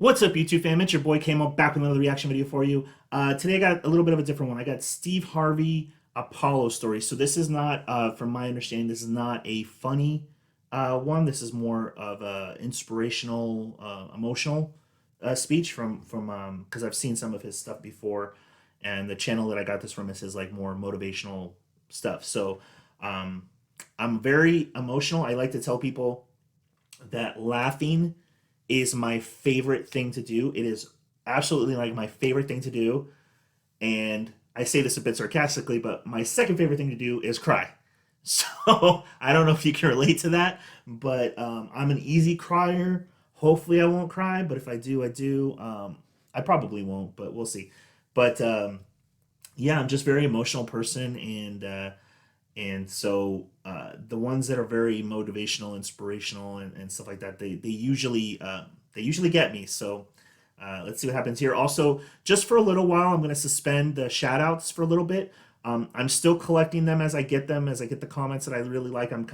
What's up, YouTube fam? It's your boy Camo back with another reaction video for you. Today I got a little bit of a different one. I got Steve Harvey Apollo story. So this is not, from my understanding, this is not a funny one. This is more of a inspirational, emotional speech from because I've seen some of his stuff before, and the channel that I got this from is his like more motivational stuff. So I'm very emotional. I like to tell people that laughing is my favorite thing to do. It is absolutely like my favorite thing to do. And I say this a bit sarcastically, but my second favorite thing to do is cry. So I don't know if you can relate to that, but I'm an easy crier. Hopefully I won't cry, but if I do, I do. I probably won't, but we'll see. But yeah, I'm just a very emotional person, and so the ones that are very motivational, inspirational, and stuff like that, they usually get me. So let's see what happens here. Also, just for a little while, I'm going to suspend the shout outs for a little bit. I'm still collecting them as I get them, as I get the comments that I really like. I'm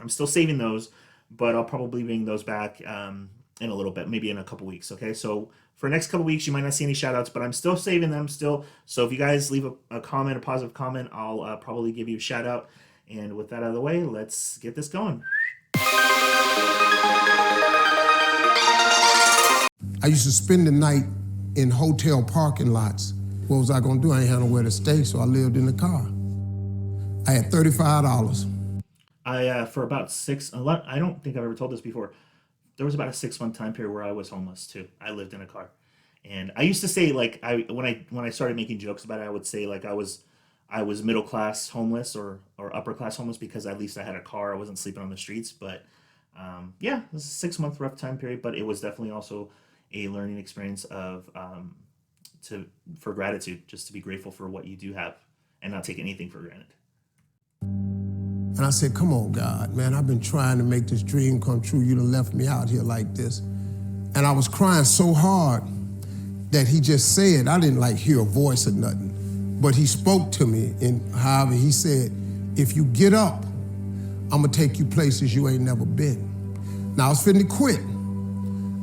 still saving those, but I'll probably bring those back in a little bit, maybe in a couple weeks. Okay, so for the next couple weeks, you might not see any shout outs, but I'm still saving them still. So if you guys leave a comment, a positive comment, I'll probably give you a shout out. And with that out of the way, let's get this going. I used to spend the night in hotel parking lots. What was I gonna do? I ain't had nowhere to stay, so I lived in the car. I had $35. For about I don't think I've ever told this before. There was about a 6-month time period where I was homeless too. I lived in a car. And I used to say, like, when I started making jokes about it, I would say like I was middle class homeless or upper class homeless because at least I had a car. I wasn't sleeping on the streets. But yeah, it was a 6-month rough time period, but it was definitely also a learning experience of for gratitude, just to be grateful for what you do have and not take anything for granted. And I said, come on, God, man, I've been trying to make this dream come true. You done left me out here like this. And I was crying so hard that he just said, I didn't like hear a voice or nothing, but he spoke to me in Harvey. He said, if you get up, I'm gonna take you places you ain't never been. Now I was finna quit.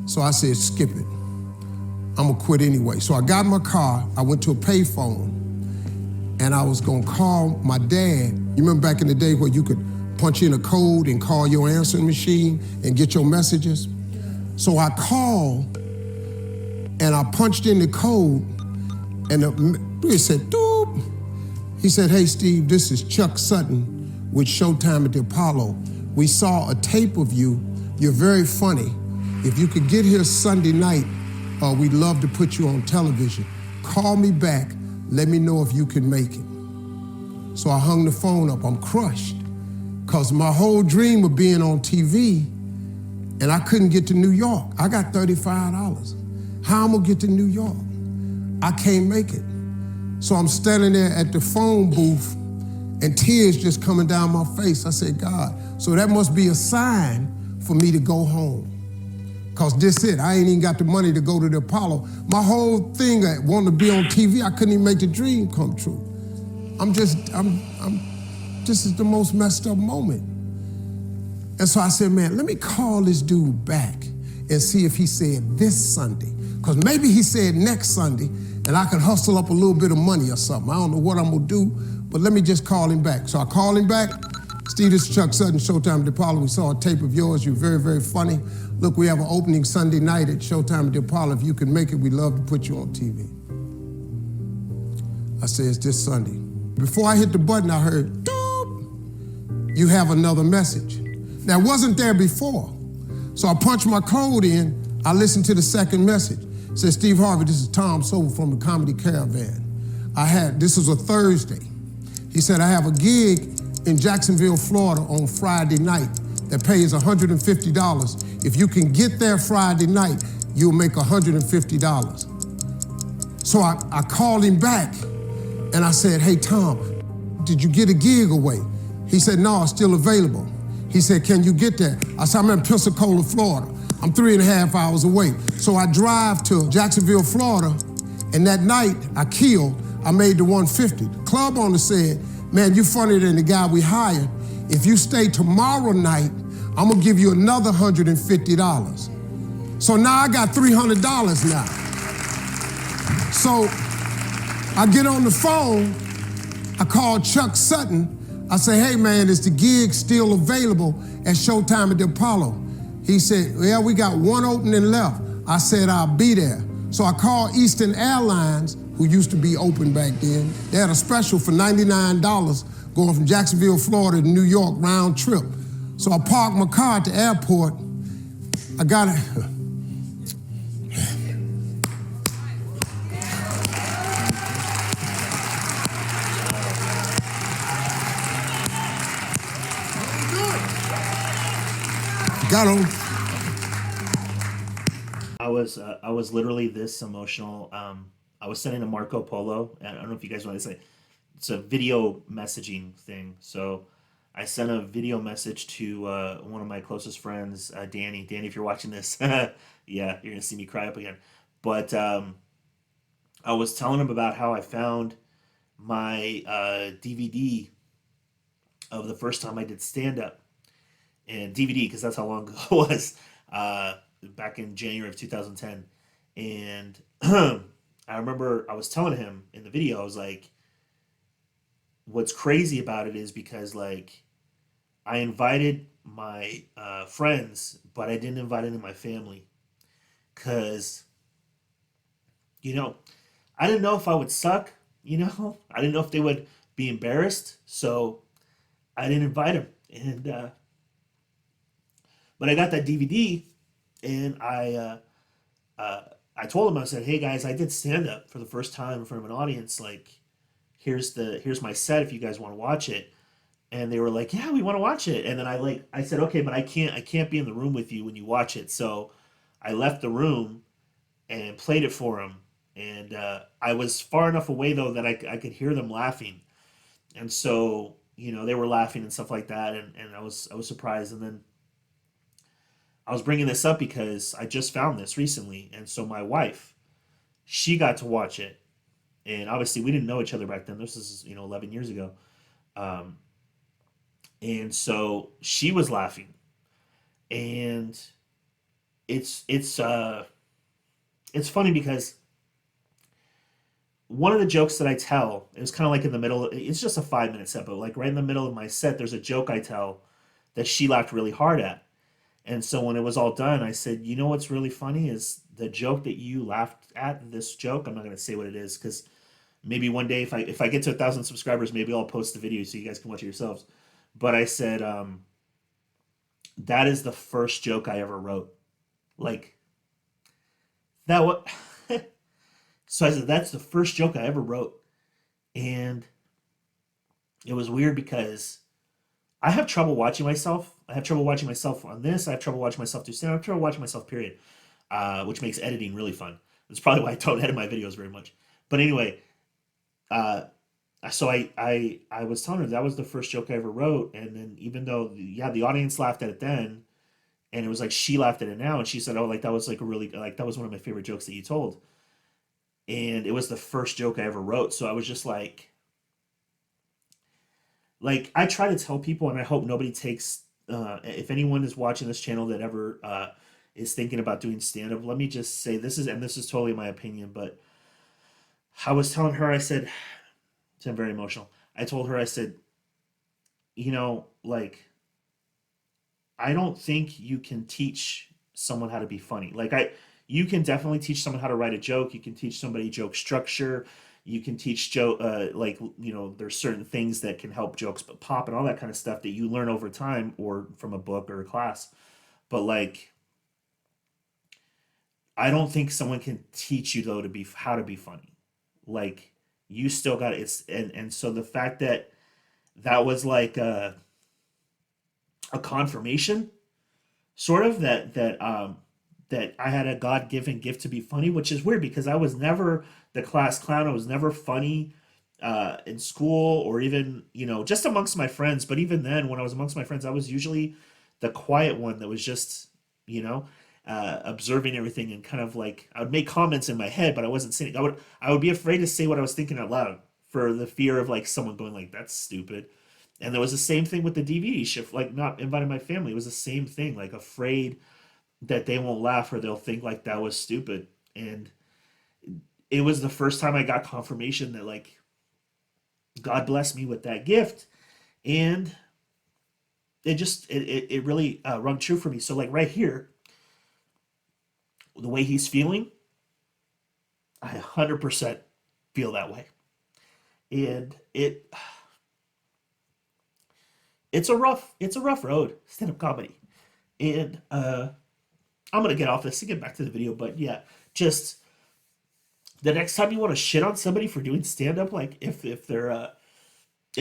So I said, skip it. I'm gonna quit anyway. So I got in my car, I went to a payphone, and I was gonna call my dad. You remember back in the day where you could punch in a code and call your answering machine and get your messages? So I called and I punched in the code, and it said, doop. He said, hey Steve, this is Chuck Sutton with Showtime at the Apollo. We saw a tape of you. You're very funny. If you could get here Sunday night, we'd love to put you on television. Call me back, let me know if you can make it. So I hung the phone up. I'm crushed, because my whole dream of being on TV, and I couldn't get to New York. I got $35. How am I gonna get to New York? I can't make it. So I'm standing there at the phone booth, and tears just coming down my face. I said, God, so that must be a sign for me to go home. Because this it, I ain't even got the money to go to the Apollo. My whole thing, I wanted to be on TV, I couldn't even make the dream come true. This is the most messed up moment. And so I said, man, let me call this dude back and see if he said this Sunday. Because maybe he said next Sunday, and I can hustle up a little bit of money or something. I don't know what I'm gonna do, but let me just call him back. So I called him back. Steve, this is Chuck Sutton, Showtime at the Apollo. We saw a tape of yours. You're very, very funny. Look, we have an opening Sunday night at Showtime at the Apollo. If you can make it, we'd love to put you on TV. I said, it's this Sunday. Before I hit the button, I heard, doop, you have another message. That wasn't there before. So I punched my code in. I listened to the second message. It said, Steve Harvey, this is Tom Sobel from the Comedy Caravan. This was a Thursday. He said, I have a gig in Jacksonville, Florida on Friday night that pays $150. If you can get there Friday night, you'll make $150. So I called him back and I said, hey Tom, did you get a gig away? He said, no, it's still available. He said, can you get there? I said, I'm in Pensacola, Florida. I'm 3.5 hours away. So I drive to Jacksonville, Florida, and that night I made the 150. The club owner said, man, you funnier than the guy we hired. If you stay tomorrow night, I'm gonna give you another $150. So now I got $300 now. So I get on the phone, I call Chuck Sutton. I say, hey man, is the gig still available at Showtime at the Apollo? He said, yeah, we got one opening left. I said, I'll be there. So I called Eastern Airlines, who used to be open back then. They had a special for $99 going from Jacksonville, Florida to New York, round trip. So I parked my car at the airport. I got it. Got him. I was literally this emotional. I was sending a Marco Polo. I don't know if you guys want to say it's a video messaging thing. So I sent a video message to one of my closest friends, Danny. Danny, if you're watching this, yeah, you're gonna see me cry up again. But I was telling him about how I found my DVD of the first time I did stand up, and DVD because that's how long ago it was, back in January of 2010. And I remember I was telling him in the video, I was like, what's crazy about it is because like I invited my friends, but I didn't invite any of my family because, you know, I didn't know if I would suck, you know, I didn't know if they would be embarrassed. So I didn't invite them. And, but I got that DVD and I told them, I said, hey guys, I did stand up for the first time in front of an audience. Like, here's my set if you guys want to watch it. And they were like, yeah, we want to watch it. And then I said, okay, but I can't be in the room with you when you watch it. So I left the room and played it for them. And I was far enough away though that I could hear them laughing. And so, you know, they were laughing and stuff like that. And I was surprised. And then I was bringing this up because I just found this recently. And so my wife, she got to watch it. And obviously we didn't know each other back then. This is, 11 years ago. And so she was laughing. And it's funny because one of the jokes that I tell, it was kind of like in the middle, it's just a 5-minute set, but like right in the middle of my set, there's a joke I tell that she laughed really hard at. And so when it was all done, I said, you know what's really funny is the joke that you laughed at, this joke, I'm not going to say what it is because maybe one day if I get to 1,000 subscribers, maybe I'll post the video so you guys can watch it yourselves. But I said, that is the first joke I ever wrote. Like, that what? So I said, that's the first joke I ever wrote. And it was weird because I have trouble watching myself. I have trouble watching myself on this. I have trouble watching myself do stand. I have trouble watching myself, period. Which makes editing really fun. That's probably why I don't edit my videos very much. But anyway, so I was telling her that was the first joke I ever wrote. And then even though, yeah, the audience laughed at it then, and it was like she laughed at it now, and she said, oh, like that was like a really, like that was one of my favorite jokes that you told. And it was the first joke I ever wrote. So I was just like I try to tell people, and I hope nobody takes, if anyone is watching this channel that ever is thinking about doing stand-up, let me just say this is totally my opinion, but I was telling her, I said, I'm very emotional. I told her, I said, like, I don't think you can teach someone how to be funny. You can definitely teach someone how to write a joke. You can teach somebody joke structure. You can teach joke, there's certain things that can help jokes but pop and all that kind of stuff that you learn over time or from a book or a class. But like, I don't think someone can teach you though how to be funny. Like, you still got it's and so the fact that that was like a confirmation, sort of that I had a God-given gift to be funny, which is weird because I was never the class clown. I was never funny in school or even, just amongst my friends. But even then, when I was amongst my friends, I was usually the quiet one that was just, observing everything and kind of like, I would make comments in my head, but I wasn't saying, I would be afraid to say what I was thinking out loud for the fear of like someone going like, that's stupid. And there was the same thing with the DVD shift, like not inviting my family. It was the same thing, like afraid that they won't laugh or they'll think like that was stupid. And it was the first time I got confirmation that like God blessed me with that gift. And it really rung true for me. So like right here, the way he's feeling, I 100% feel that way. And it's a rough road, stand up comedy. And I'm gonna get off this to get back to the video, but yeah, just the next time you want to shit on somebody for doing stand up, like if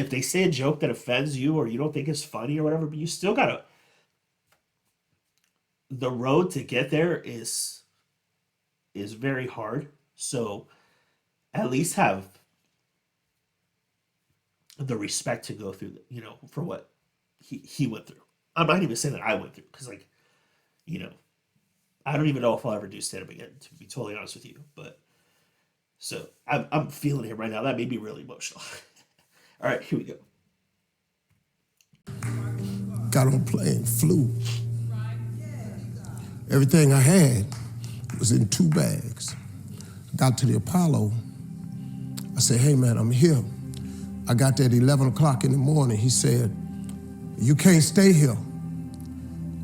they say a joke that offends you or you don't think is funny or whatever, but you still gotta, the road to get there is very hard. So at least have the respect to go through, for what he went through. I'm not even saying that I went through because, like, you know, I don't even know if I'll ever do stand up again, to be totally honest with you. But so I'm feeling it right now. That made me really emotional. All right, here we go. Got on a plane, flew. Everything I had was in 2 bags. Got to the Apollo. I said, hey man, I'm here. I got there at 11 o'clock in the morning. He said, you can't stay here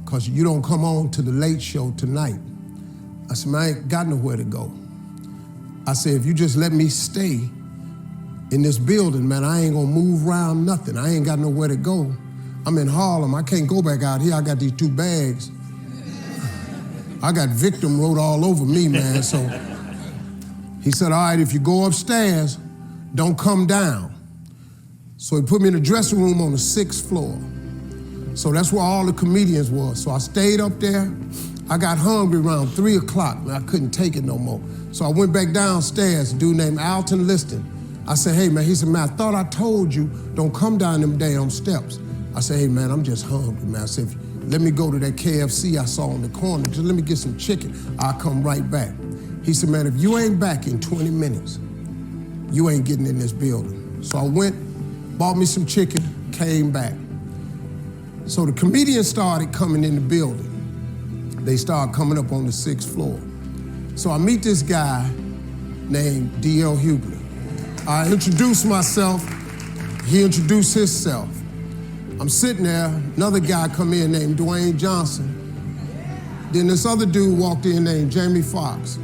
because you don't come on to the late show tonight. I said, man, I ain't got nowhere to go. I said, if you just let me stay in this building, man, I ain't gonna move around nothing. I ain't got nowhere to go. I'm in Harlem. I can't go back out here. I got these 2 bags. I got victim wrote all over me, man. So he said, all right, if you go upstairs, don't come down. So he put me in the dressing room on the 6th floor. So that's where all the comedians was. So I stayed up there. I got hungry around 3 o'clock, and I couldn't take it no more. So I went back downstairs, a dude named Alton Liston. I said, hey man, he said, man, I thought I told you, don't come down them damn steps. I said, hey man, I'm just hungry, man. I said, let me go to that KFC I saw on the corner. Just let me get some chicken. I'll come right back. He said, man, if you ain't back in 20 minutes, you ain't getting in this building. So I went, bought me some chicken, came back. So the comedians started coming in the building. They started coming up on the 6th floor. So I meet this guy named D.L. Hughley. I introduced myself, he introduced himself. I'm sitting there, another guy come in named Dwayne Johnson. Then this other dude walked in named Jamie Foxx.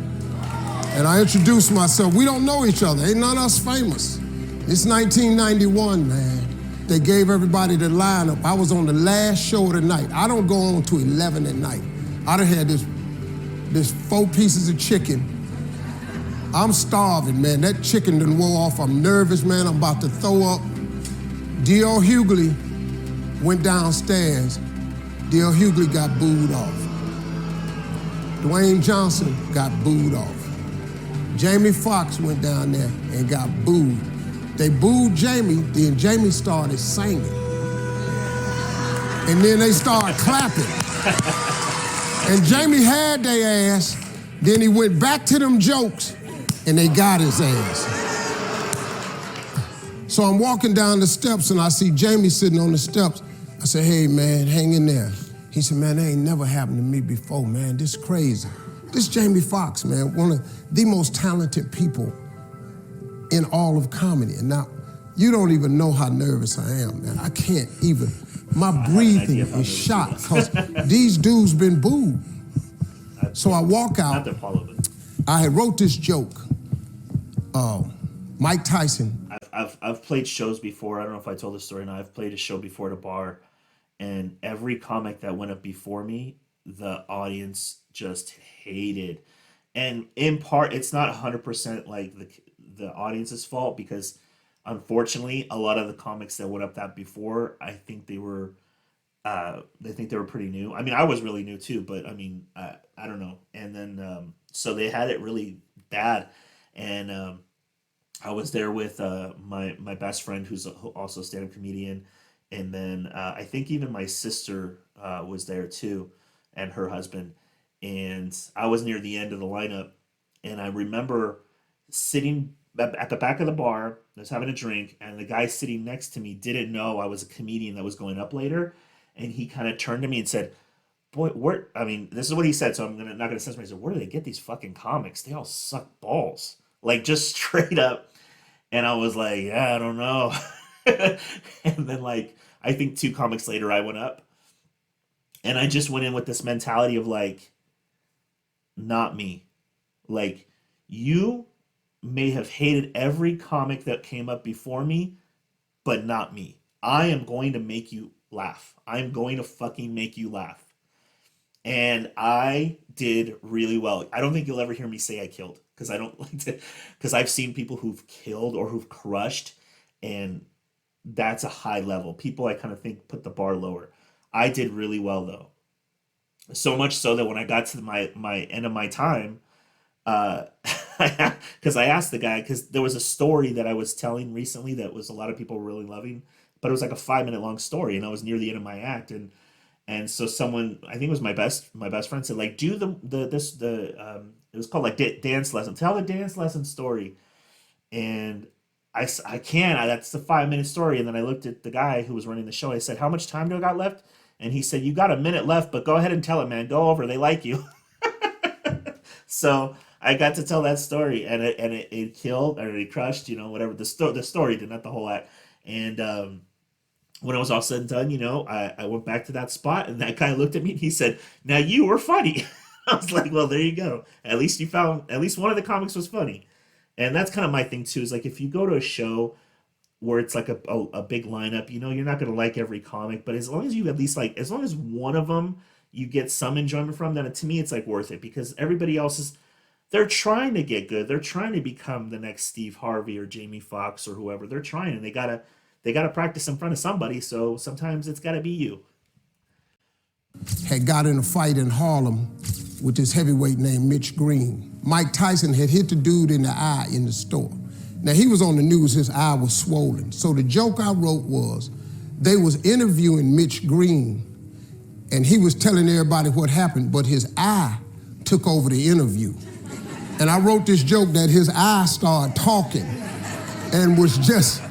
And I introduced myself. We don't know each other, ain't none of us famous. It's 1991, man. They gave everybody the lineup. I was on the last show of the night. I don't go on to 11 at night. I done had this 4 pieces of chicken. I'm starving, man. That chicken done wore off. I'm nervous, man. I'm about to throw up. D.L. Hughley went downstairs. D.L. Hughley got booed off. Dwayne Johnson got booed off. Jamie Foxx went down there and got booed. They booed Jamie, then Jamie started singing. And then they started clapping. And Jamie had their ass, then he went back to them jokes, and they got his ass. So I'm walking down the steps, and I see Jamie sitting on the steps. I said, hey, man, hang in there. He said, man, that ain't never happened to me before, man. This is crazy. This Jamie Foxx, man, one of the most talented people in all of comedy. And now, you don't even know how nervous I am, man. I can't even, my breathing is shot because these dudes been booed. So I walk out. I had wrote this joke. Mike Tyson. I've played shows before. I don't know if I told this story or not. I've played a show before at a bar, and every comic that went up before me, the audience just hated. And in part, it's not 100% like the audience's fault because, unfortunately, a lot of the comics that went up that before, I think they were pretty new. I mean, I was really new too, but I mean, I don't know. And then so they had it really bad, and I was there with my best friend who's also a stand-up comedian, and then I think even my sister was there too, and her husband, and I was near the end of the lineup, and I remember sitting at the back of the bar, I was having a drink, and the guy sitting next to me didn't know I was a comedian that was going up later, and he kind of turned to me and said, boy, I mean, this is what he said, so I'm not gonna censor myself. Where do they get these fucking comics? They all suck balls. Like, just straight up. And I was like, yeah, I don't know. And then, like, I think 2 comics later, I went up. And I just went in with this mentality of, like, not me. Like, you may have hated every comic that came up before me, but not me. I am going to make you laugh. I'm going to fucking make you laugh. And I did really well. I don't think you'll ever hear me say I killed, because I don't like to, because I've seen people who've killed or who've crushed, and that's a high level. People I kind of think put the bar lower. I did really well though. So much so that when I got to my end of my time, uh, because I asked the guy, because there was a story that I was telling recently that was a lot of people were really loving, but it was like a 5 minute long story, and I was near the end of my act, and so someone, I think it was my best friend, said, like, do the it was called like dance lesson, tell the dance lesson story. And I can, that's the 5 minute story. And then I looked at the guy who was running the show. I said, how much time do I got left? And he said, you got a minute left, but go ahead and tell it, man. Go over, they like you. So I got to tell that story, and it killed, or it crushed, whatever the story did, not the whole act. And when it was all said and done, I went back to that spot, and that guy looked at me and he said, now you were funny. I was like, well, there you go. At least you found, at least one of the comics was funny. And that's kind of my thing too, is like, if you go to a show where it's like a big lineup, you're not going to like every comic, but as long as you at least like, as long as one of them you get some enjoyment from, then to me it's like worth it, because everybody else is, they're trying to get good. They're trying to become the next Steve Harvey or Jamie Foxx or whoever. They're trying, and they gotta practice in front of somebody. So sometimes it's gotta be you. Had got in a fight in Harlem with this heavyweight named Mitch Green. Mike Tyson had hit the dude in the eye in the store. Now, he was on the news, his eye was swollen. So the joke I wrote was, they was interviewing Mitch Green, and he was telling everybody what happened, but his eye took over the interview. And I wrote this joke that his eye started talking and was just,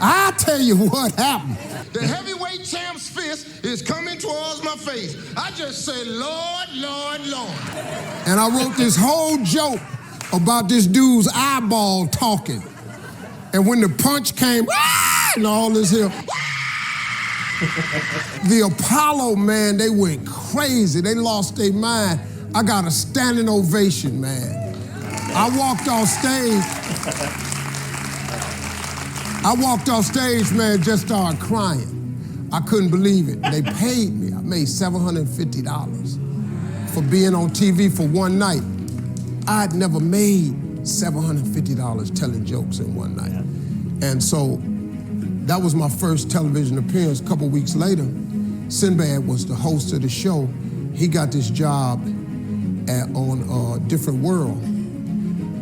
I'll tell you what happened. The heavyweight champ's fist is coming towards my face. I just say, Lord, Lord, Lord. And I wrote this whole joke about this dude's eyeball talking. And when the punch came, and all this here, the Apollo, man, they went crazy. They lost their mind. I got a standing ovation, man. I walked off stage, man, just started crying. I couldn't believe it. They paid me. I made $750 for being on TV for one night. I'd never made $750 telling jokes in one night. And so that was my first television appearance. A couple weeks later, Sinbad was the host of the show. He got this job on Different World.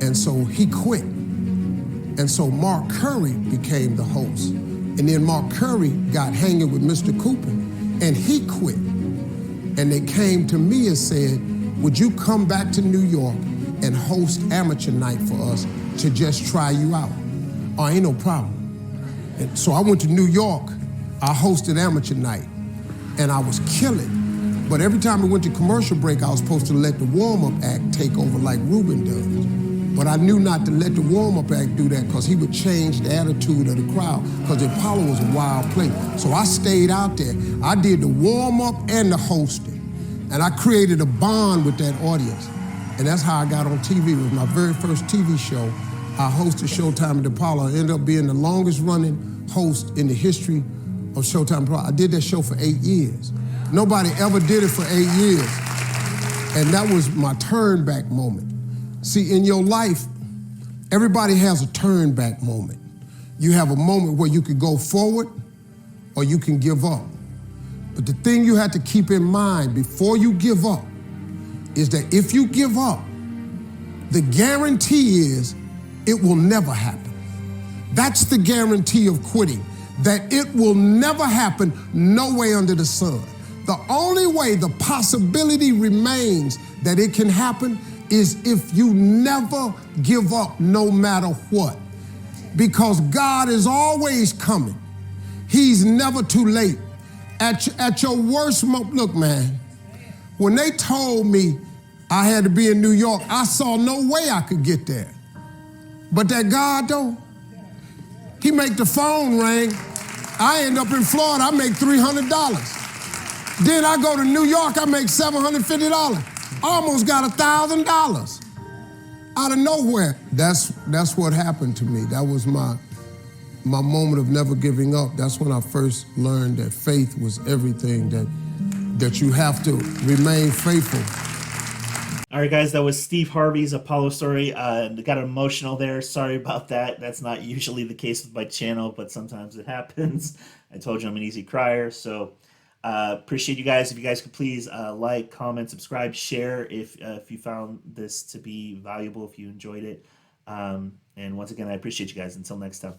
And so he quit. And so Mark Curry became the host. And then Mark Curry got hanging with Mr. Cooper, and he quit. And they came to me and said, would you come back to New York and host amateur night for us to just try you out? Oh, ain't no problem. And so I went to New York, I hosted amateur night, and I was killing. But every time we went to commercial break, I was supposed to let the warm-up act take over like Ruben does. But I knew not to let the warm-up act do that, because he would change the attitude of the crowd, because Apollo was a wild place. So I stayed out there. I did the warm-up and the hosting. And I created a bond with that audience. And that's how I got on TV. It was my very first TV show. I hosted Showtime at Apollo. I ended up being the longest running host in the history of Showtime at Apollo. I did that show for 8 years. Nobody ever did it for 8 years. And that was my turn back moment. See, in your life, everybody has a turn back moment. You have a moment where you can go forward or you can give up. But the thing you have to keep in mind before you give up is that if you give up, the guarantee is it will never happen. That's the guarantee of quitting, that it will never happen, no way under the sun. The only way the possibility remains that it can happen is if you never give up no matter what. Because God is always coming. He's never too late. At your worst moment, look, man, When they told me I had to be in New York, I saw no way I could get there. But that God, though, he make the phone ring. I end up in Florida, I make $300. Then I go to New York, I make $750. Almost got $1,000 out of nowhere. That's what happened to me. That was my moment of never giving up. That's when I first learned that faith was everything, that you have to remain faithful. All right, guys, that was Steve Harvey's Apollo story. Got emotional there. Sorry about that. That's not usually the case with my channel, but sometimes it happens. I told you I'm an easy crier, so appreciate you guys. If you guys could please like, comment, subscribe, share if you found this to be valuable, if you enjoyed it. And once again, I appreciate you guys. Until next time.